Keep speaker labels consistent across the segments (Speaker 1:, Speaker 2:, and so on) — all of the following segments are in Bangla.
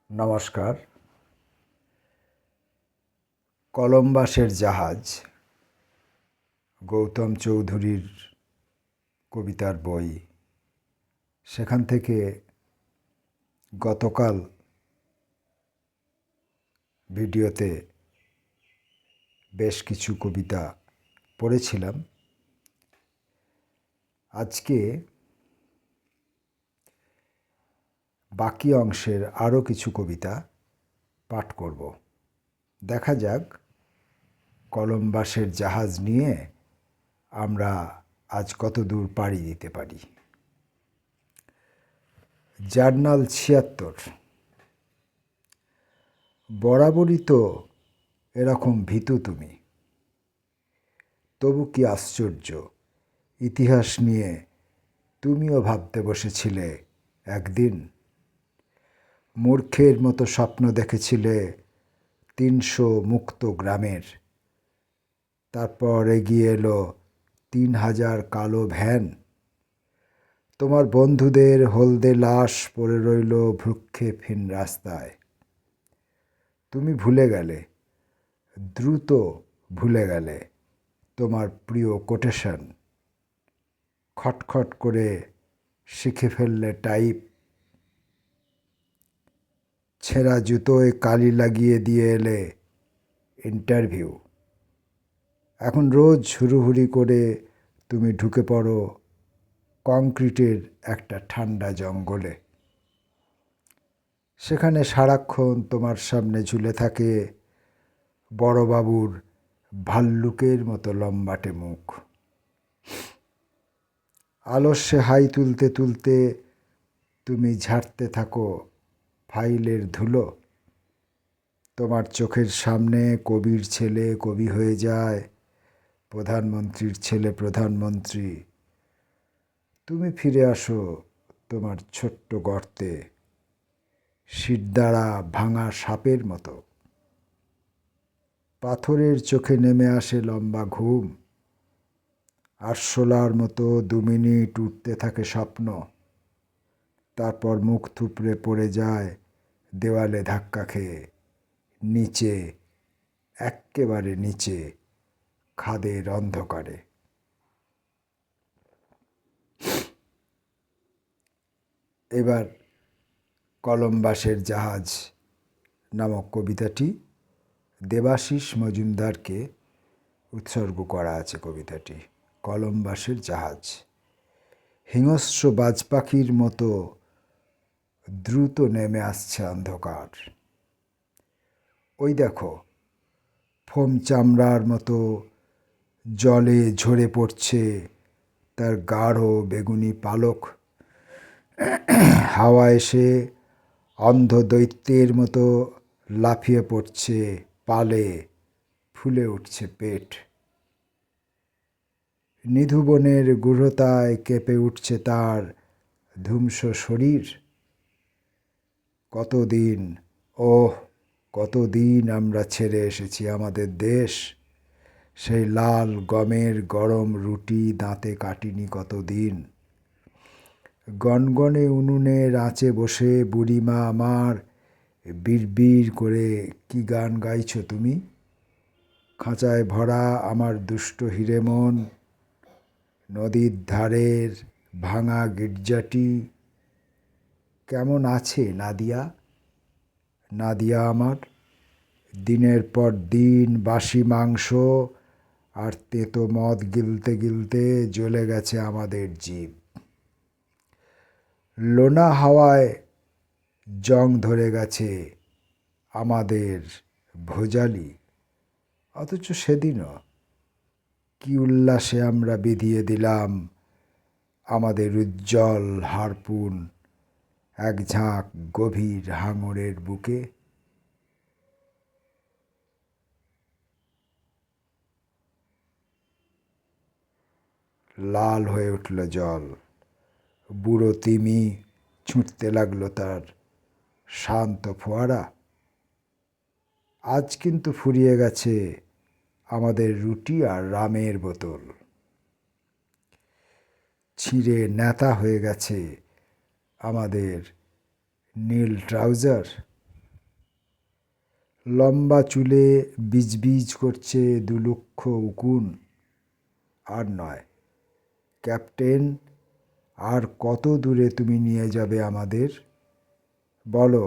Speaker 1: নমস্কার। কলম্বাসের জাহাজ গৌতম চৌধুরীর কবিতার বই, সেখান থেকে গতকাল ভিডিওতে বেশ কিছু কবিতা পড়েছিলাম। আজকে বাকি অংশের আরও কিছু কবিতা পাঠ করব। দেখা যাক কলম্বাসের জাহাজ নিয়ে আমরা আজ কত দূর পাড়ি দিতে পারি। জার্নাল ৭৬। বরাবরই তো এরকম ভীতু তুমি, তবু কি আশ্চর্য, ইতিহাস নিয়ে তুমিও ভাবতে বসেছিলে একদিন। মূর্খের মতো স্বপ্ন দেখেছিলে ৩০০ মুক্ত গ্রামের, তারপর এগিয়ে এলো ৩,০০০ কালো ভ্যান। তোমার বন্ধুদের হলদে লাশ পড়ে রইল ভ্রূক্ষেপহীন রাস্তায়। তুমি ভুলে গেলে, দ্রুত ভুলে গেলে তোমার প্রিয় কোটেশন। খটখট করে শিখে ফেললে টাইপ। ছেঁড়া জুতোয় কালি লাগিয়ে দিয়ে এলে ইন্টারভিউ। এখন রোজ হুড়োহুড়ি করে তুমি ঢুকে পড়ো কংক্রিটের একটা ঠান্ডা জঙ্গলে। সেখানে সারাক্ষণ তোমার সামনে ঝুলে থাকে বড়বাবুর ভাল্লুকের মতো লম্বাটে মুখ। আলস্যে হাই তুলতে তুলতে তুমি ঝাড়তে থাকো ফাইলের ধুলো। তোমার চোখের সামনে কবির ছেলে কবি হয়ে যায়, প্রধানমন্ত্রীর ছেলে প্রধানমন্ত্রী। তুমি ফিরে আসো তোমার ছোট্ট গর্তে, শিরদাঁড়া ভাঙা সাপের মতো। পাথরের চোখে নেমে আসে লম্বা ঘুম। আরশোলার মতো ২ মিনিট উঠতে থাকে স্বপ্ন, তারপর মুখ থুবড়ে পড়ে যায় দেওয়ালে ধাক্কা খেয়ে, নিচে, এক্কেবারে নিচে, খাদের অন্ধকারে। এবার কলম্বাসের জাহাজ নামক কবিতাটি দেবাশিস মজুমদারকে উৎসর্গ করা আছে। কবিতাটি কলম্বাসের জাহাজ। হিংস্র বাজপাখির মতো দ্রুত নেমে আসছে অন্ধকার। ওই দেখো, ফোম চামড়ার মতো জলে ঝরে পড়ছে তার গাঢ় বেগুনি পালক। হাওয়া এসে অন্ধ দৈত্যের মতো লাফিয়ে পড়ছে পালে, ফুলে উঠছে পেট। নিধুবনের গূঢ়তায় কেঁপে উঠছে তার ধূম্স শরীর। কতদিন, ওহ কতদিন আমরা ছেড়ে এসেছি আমাদের দেশ। সেই লাল গমের গরম রুটি দাঁতে কাটিনি কতদিন। গনগনে উনুনের আঁচে বসে বুড়িমা আমার বিড়বিড় করে কি গান গাইছ তুমি। খাঁচায় ভরা আমার দুষ্ট হিরে মন, নদীর ধারের ভাঙা গির্জাটি কেমন আছে নাদিয়া। নাদিয়া আমার, দিনের পর দিন বাসি মাংস আর তেতো মদ গিলতে গিলতে জ্বলে গেছে আমাদের জীব। লোনা হাওয়ায় জং ধরে গেছে আমাদের ভোজালি। অথচ সেদিনও কি উল্লাসে আমরা বিধিয়ে দিলাম আমাদের উজ্জ্বল হারপুন এক ঝাঁক গভীর হাঙরের বুকে। লাল হয়ে উঠল জল। বুড়ো তিমি ছুঁটতে লাগলো তার শান্ত ফোয়ারা। আজ কিন্তু ফুরিয়ে গেছে আমাদের রুটি আর রামের বোতল। ছিঁড়ে ন্যাতা হয়ে গেছে আমাদের নীল ট্রাউজার। লম্বা চুলে বিজবিজ করছে 2 লক্ষ উকুন। আর নয়, ক্যাপ্টেন, আর কত দূরে তুমি নিয়ে যাবে আমাদের? বলো,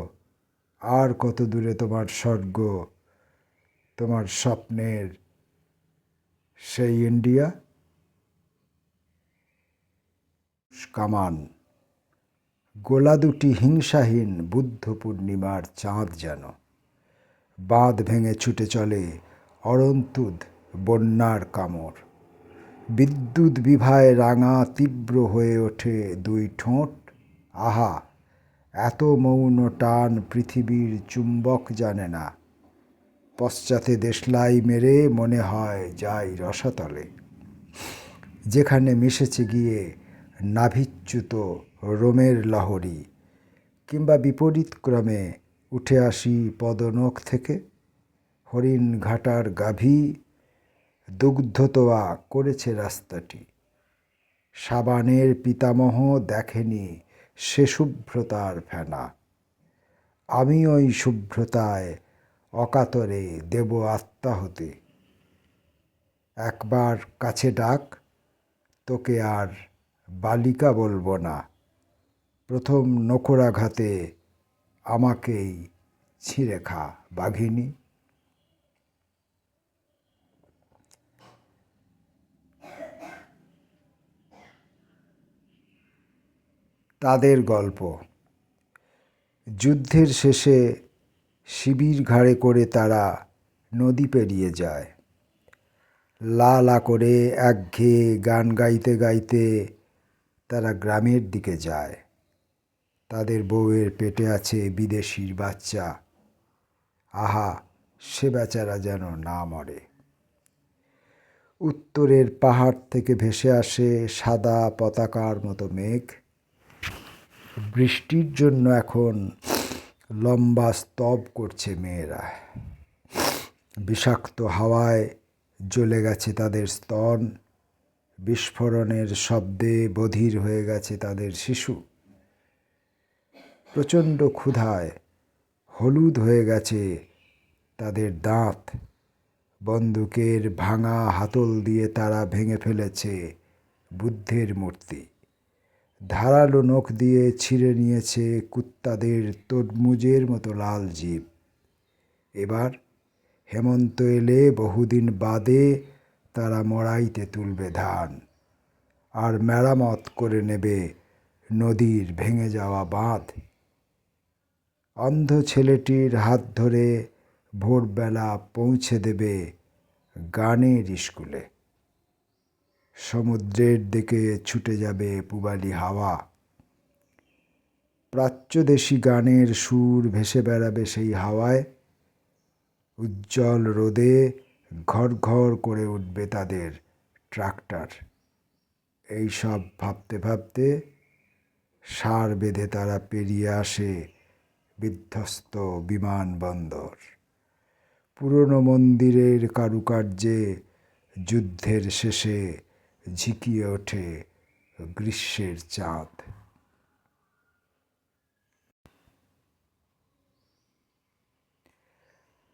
Speaker 1: আর কত দূরে তোমার স্বর্গ, তোমার স্বপ্নের সেই ইন্ডিয়া? কামান, গোলা দুটি হিংসাহীন বুদ্ধ পূর্ণিমার চাঁদ যেন। বাঁধ ভেঙে ছুটে চলে অরন্তুদ বন্যার কামড়। বিদ্যুৎ বিভায় রাঙা তীব্র হয়ে ওঠে 2 ঠোঁট। আহা, এত মৌন টান পৃথিবীর চুম্বক জানে না। পশ্চাতে দেশলাই মেরে মনে হয় যাই রসাতলে, যেখানে মিশেছে গিয়ে নাভিচ্যুত রোমের লহরী। কিংবা বিপরীত ক্রমে উঠে আসি পদনখ থেকে। হরিণ ঘাটার গাভী দুগ্ধতোয়া করেছে রাস্তাটি। সাবানের পিতামহ দেখেনি সে শুভ্রতার ফেনা। আমি ওই শুভ্রতায় অকাতরে দেব আত্মাহুতি। একবার কাছে ডাক, তোকে আর বালিকা বলবো না। প্রথম নখরাঘাতে আমাকেই ছিঁড়ে খা বাঘিনী। তাদের গল্প। যুদ্ধের শেষে শিবির ঘাড়ে করে তারা নদী পেরিয়ে যায়। লা লা করে একঘেয়ে গান গাইতে গাইতে তারা গ্রামের দিকে যায়। তাদের বউয়ের পেটে আছে বিদেশির বাচ্চা। আহা, সে বেচারা যেন না মরে। উত্তরের পাহাড় থেকে ভেসে আসে সাদা পতাকার মতো মেঘ। বৃষ্টির জন্য এখন লম্বা স্তব করছে মেয়েরা। বিষাক্ত হাওয়ায় জ্বলে গেছে তাদের স্তন। বিস্ফোরণের শব্দে বধির হয়ে গেছে তাদের শিশু। প্রচণ্ড ক্ষুধায় হলুদ হয়ে গেছে তাদের দাঁত। বন্দুকের ভাঙা হাতল দিয়ে তারা ভেঙে ফেলেছে বুদ্ধের মূর্তি। ধারালো নখ দিয়ে ছিঁড়ে নিয়েছে কুত্তাদের তরমুজের মতো লাল জিভ। এবার হেমন্ত এলে বহুদিন বাদে তারা মড়াইতে তুলবে ধান, আর মেরামত করে নেবে নদীর ভেঙে যাওয়া বাঁধ। অন্ধ ছেলেটির হাত ধরে ভোরবেলা পৌঁছে দেবে গানের স্কুলে। সমুদ্রের দিকে ছুটে যাবে পূবালি হাওয়া। প্রাচ্যদেশী গানের সুর ভেসে বেড়াবে সেই হাওয়ায়। উজ্জ্বল রোদে ঘর ঘর করে উঠবে তাদের ট্রাক্টর। এই সব ভাবতে ভাবতে সার বেঁধে তারা পেরিয়ে আসে বিধ্বস্ত বিমানবন্দর। পুরনো মন্দিরের কারুকার্যে যুদ্ধের শেষে ঝিকিয়ে ওঠে গ্রীষ্মের চাঁদ।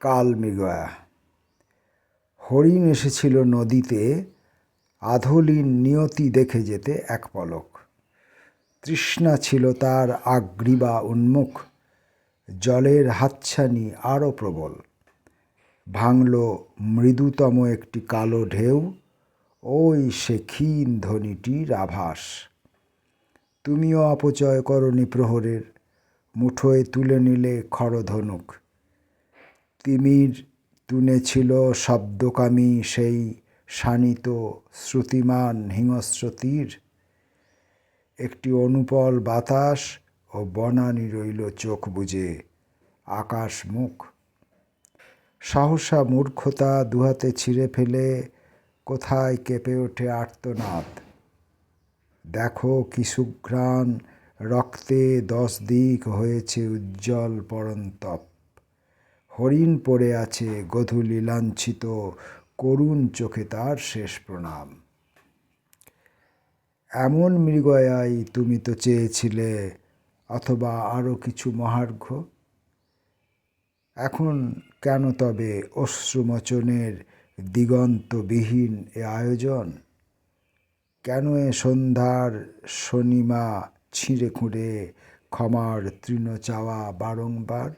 Speaker 1: কালমৃগয়া। হরিণ এসেছিল নদীতে আধোলিন নিয়তি দেখে যেতে এক পলক। তৃষ্ণা ছিল তার আগ্রীবা উন্মুখ। জলের হাতছানি আরও প্রবল। ভাঙল মৃদুতম একটি কালো ঢেউ। ওই সে ক্ষীণ ধ্বনিটির আভাস। তুমিও অপচয় করনি প্রহরের, মুঠোয় তুলে নিলে খড়ধনুক। তিমির তুনে ছিল শব্দকামী সেই শানিত শ্রুতিমান হিংস্র তীর। একটি অনুপল বাতাস ও বনানী রইল চোখ বুজে আকাশ মুখ। সহসা মূর্খতা দুহাতে ছিঁড়ে ফেলে কোথায় কেঁপে ওঠে আর্তনাদ। দেখো কি সুঘ্রাণ, রক্তে 10 দিক হয়েছে উজ্জ্বল পরন্তপ। হরিণ পড়ে আছে গোধূলি লাঞ্ছিত, করুণ চোখে তার শেষ প্রণাম। এমন মৃগয়াই তুমি তো চেয়েছিলে, অথবা আরও কিছু মহার্ঘ। এখন কেন তবে অশ্রুমোচনের দিগন্তবিহীন এ আয়োজন? কেন এ সন্ধ্যার শনিমা ছিঁড়ে খুঁড়ে ক্ষমার তৃণ চাওয়া বারংবার?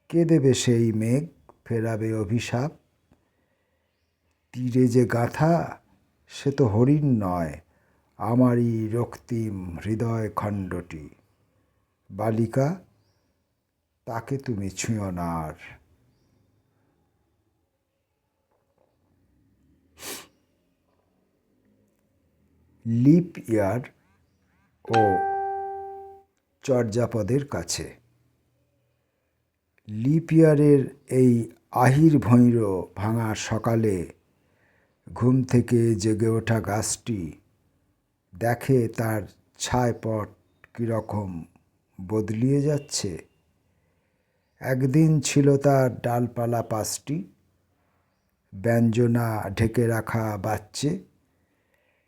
Speaker 1: কে দেবে সেই মেঘ, ফেরাবে অভিশাপ? তীরে যে গাথা সে তো হরিণ নয়, আমারই রক্তিম হৃদয় খণ্ডটি। বালিকা, তাকে তুমি ছুঁয়ো না আর। লিপ ইয়ার ও চর্যাপদের কাছে। লিপ ইয়ারের এই আহির-ভৈর ভাঙা সকালে ঘুম থেকে জেগে ওঠা গাছটি দেখে তার ছায়াপট কীরকম বদলিয়ে যাচ্ছে। একদিন ছিল তার ডালপালা 5টি, ব্যঞ্জনা ঢেকে রাখা বাচ্চে।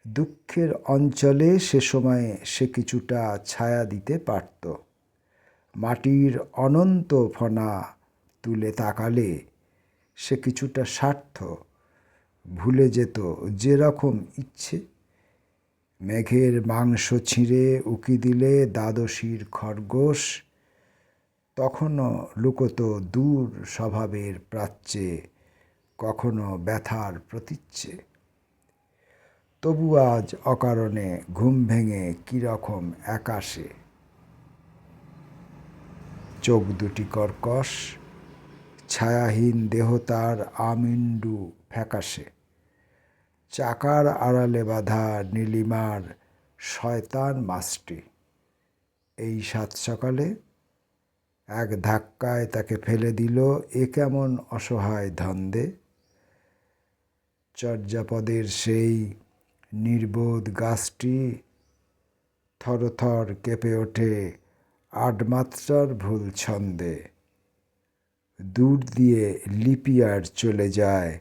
Speaker 1: দুঃখের অঞ্চলে সে সময়ে সে কিছুটা ছায়া দিতে পারত। মাটির অনন্ত ফনা তুলে তাকালে সে কিছুটা স্বার্থ ভুলে যেত যেরকম ইচ্ছে। মেঘের মাংস ছিঁড়ে উকি দিলে দ্বাদশীর খরগোশ তখনও লুকোত দূর স্বভাবের প্রাচ্যে, কখনো ব্যথার প্রতীচ্যে। তবু আজ অকারণে ঘুম ভেঙে কীরকম একাশে। চোখ দুটি কর্কশ, ছায়াহীন দেহ তার আমিন্ডু ফ্যাকাশে। চাকার আড়ালে বাঁধা নীলিমার শয়তান মাছটি এই সাত সকালে এক ধাক্কায় তাকে ফেলে দিল এ কেমন অসহায় ধন্দে। চর্যাপদের সেই নির্বোধ গাছটি থরথর কেঁপে ওঠে 8 মাত্রার ভুল ছন্দে। দূর দিয়ে লিপ ইয়ার চলে যায়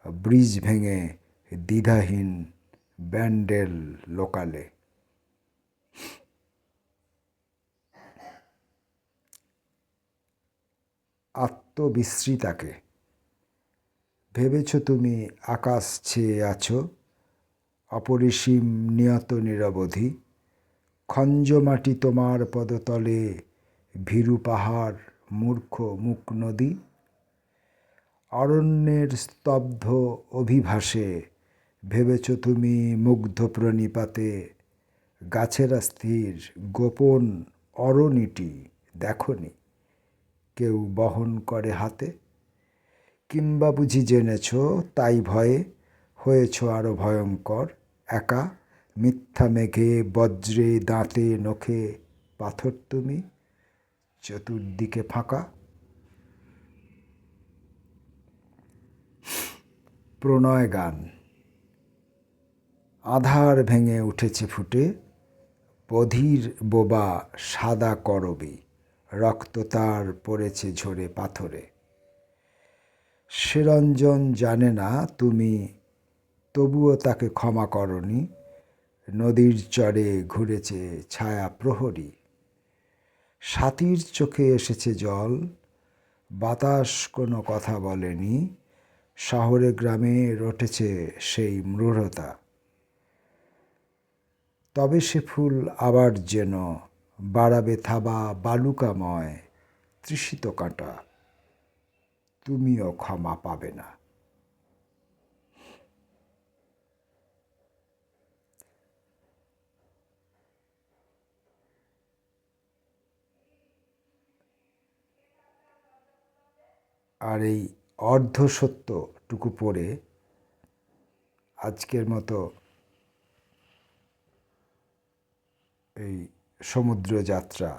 Speaker 1: ব্রিজ ভেঙে দ্বিধাহীন ব্যান্ডেল লোকালে। আত্মবিস্মৃতাকে। ভেবেছ তুমি আকাশ ছেয়ে আছো, অপরিসীম নিয়ত নিরবধি। খঞ্জ মাটি তোমার পদতলে, ভীরু পাহাড়, মূর্খ মুক নদী। অরণ্যের স্তব্ধ অভিভাসে ভেবেছ তুমি মুগ্ধ প্রণিপাতে। গাছেরা স্থির গোপন অরণিটি দেখনি কেউ বহন করে হাতে। কিংবা বুঝি জেনেছ তাই ভয়ে হয়েছ আরো ভয়ঙ্কর একা। মিথ্যা মেঘে বজ্রে দাঁতে নখে পাথর তুমি, চতুর্দিকে ফাঁকা। প্রণয় গান। আধার ভেঙে উঠেছে ফুটে, বধির বোবা সাদা করবী। রক্ত তার পড়েছে ঝরে পাথরে। সেরঞ্জন জানে না তুমি, তবুও তাকে ক্ষমা করনি। নদীর চরে ঘুরেছে ছায়া প্রহরী। সাথীর চোখে এসেছে জল, বাতাস কোনো কথা বলেনি। শহরে গ্রামে রটেছে সেই মূঢ়তা। তবে সে ফুল আবার যেন বাড়াবে থাবা বালুকাময় তৃষিত কাঁটা। তুমিও ক্ষমা পাবে না। আর এই অর্ধসত্যটুকু পড়ে আজকের মতো এই সমুদ্র যাত্রা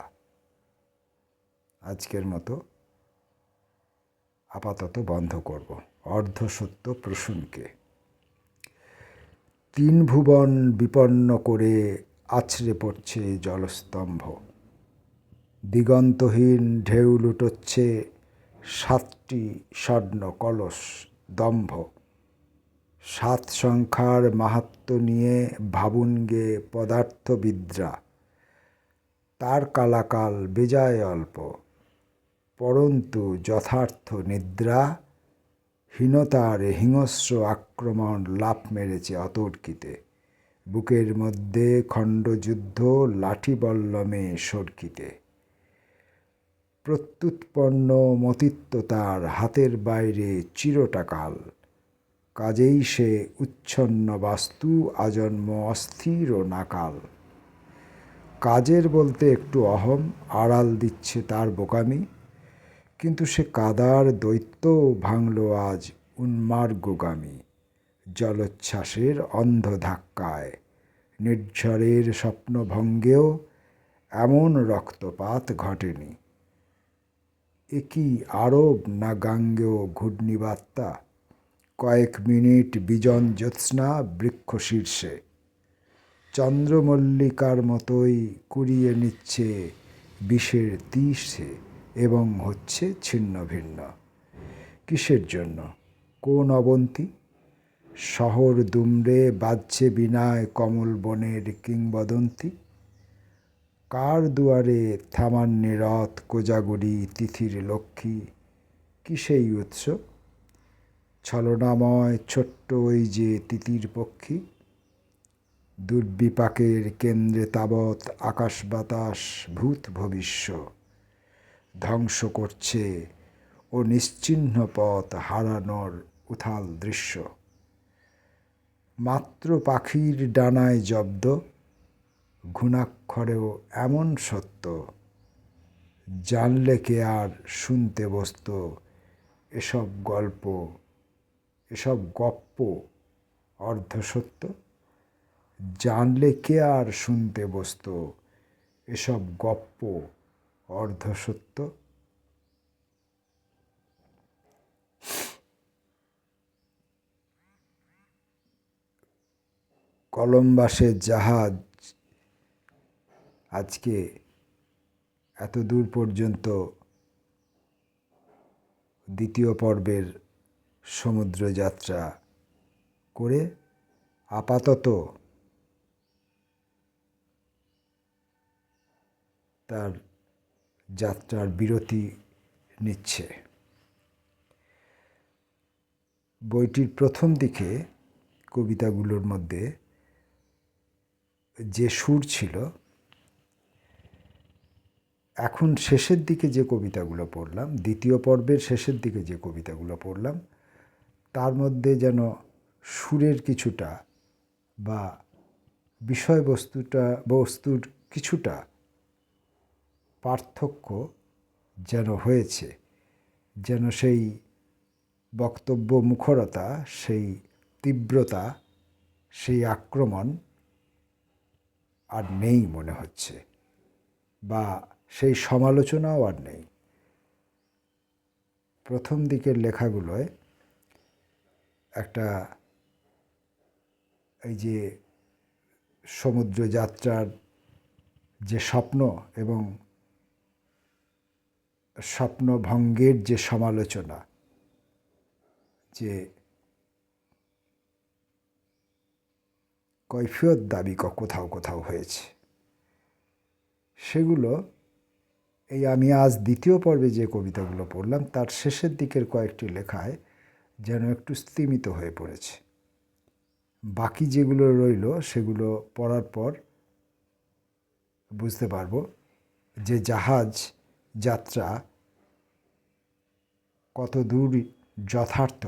Speaker 1: আজকের মতো আপাতত বন্ধ করব। অর্ধসত্য প্রসূনকে। 3 ভুবন বিপন্ন করে আছড়ে পড়ছে জলস্তম্ভ। দিগন্তহীন ঢেউ লুটোচ্ছে 7টি স্বর্ণ কলস দম্ভ। 7 সংখ্যার মাহাত্ম্য নিয়ে ভাবুন গে পদার্থবিদরা। তার কালাকাল বেজায় অল্প, পরন্তু যথার্থ নিদ্রা হীনতার হিংস্র আক্রমণ লাফ মেরেছে অতর্কিতে, বুকের মধ্যে খণ্ডযুদ্ধ লাঠিবল্লমে সর্কিতে। প্রত্যুৎপন্ন মতিত্ব তার হাতের বাইরে চিরটাকাল, কাজেই সে উচ্ছন্ন বাস্তু আজন্ম অস্থির ও নাকাল। কাজের বলতে একটু অহম আড়াল দিচ্ছে তার বোকামি, কিন্তু সে কাদার দৈত্য ভাঙল আজ উন্মার্গগামী। জলোচ্ছ্বাসের অন্ধ ধাক্কায় নির্ঝরের স্বপ্নভঙ্গেও এমন রক্তপাত ঘটেনি। এ কি আরব না গাঙ্গেয় ঘূর্ণিবার্তা, কয়েক মিনিট বিজন জ্যোৎস্না বৃক্ষ শীর্ষে চন্দ্রমল্লিকার মতোই কুড়িয়ে নিচ্ছে বিষের তীরে এবং হচ্ছে ছিন্ন ভিন্ন। কিসের জন্য? কোন অবন্তী? শহর দুমড়ে বাজছে বিনায় কমল বনের কিংবদন্তি। কার দুয়ারে থামাননি রথ কোজাগরী তিথির লক্ষ্মী? কি সেই উৎস? ছলনাময় ছোট্ট ওই যে তিতির পক্ষী। দুর্বিপাকের কেন্দ্রে তাবৎ আকাশ বাতাস ভূত ভবিষ্য ধ্বংস করছে ও নিশ্চিহ্ন পথ হারানোর উথাল দৃশ্য। মাত্র পাখির ডানায় জব্দ ঘুণাক্ষরেও এমন সত্য, জানলে কে আর শুনতে বসত এসব গল্প, এসব গপ্প অর্ধসত্য? জানলে কে আর শুনতে বসত এসব গপ্প অর্ধসত্য? কলম্বাসের জাহাজ আজকে এত দূর পর্যন্ত দ্বিতীয় পর্বের সমুদ্র যাত্রা করে আপাতত তার যাত্রার বিরতি নিচ্ছে। বইটির প্রথম দিকে কবিতাগুলোর মধ্যে যে সুর ছিল, এখন শেষের দিকে যে কবিতাগুলো পড়লাম, দ্বিতীয় পর্বের শেষের দিকে যে কবিতাগুলো পড়লাম, তার মধ্যে যেন সুরের কিছুটা বা বস্তুর কিছুটা পার্থক্য যেন হয়েছে, যেন সেই বক্তব্য মুখরতা, সেই তীব্রতা, সেই আক্রমণ আর নেই মনে হচ্ছে, বা সেই সমালোচনাও আর নেই। প্রথম দিকের লেখাগুলোয় একটা এই যে সমুদ্র যাত্রার যে স্বপ্ন এবং স্বপ্নভঙ্গের যে সমালোচনা, যে কৈফিয়ত দাবি কোথাও কোথাও হয়েছে, সেগুলো এই আমি আজ দ্বিতীয় পর্বে যে কবিতাগুলো পড়লাম তার শেষের দিকের কয়েকটি লেখায় যেন একটু স্তিমিত হয়ে পড়েছে। বাকি যেগুলো রইল সেগুলো পড়ার পর বুঝতে পারব যে জাহাজ যাত্রা কত দূর যথার্থ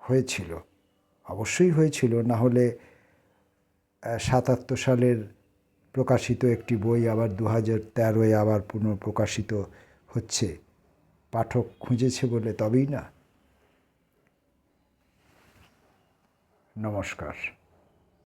Speaker 1: হয়েছিল। অবশ্যই হয়েছিল, না হলে ৭৭ সালের প্রকাশিত একটি বই আবার 2013-এ আবার পুনঃপ্রকাশিত হচ্ছে, পাঠক খুঁজেছে বলে তবেই না। নমস্কার।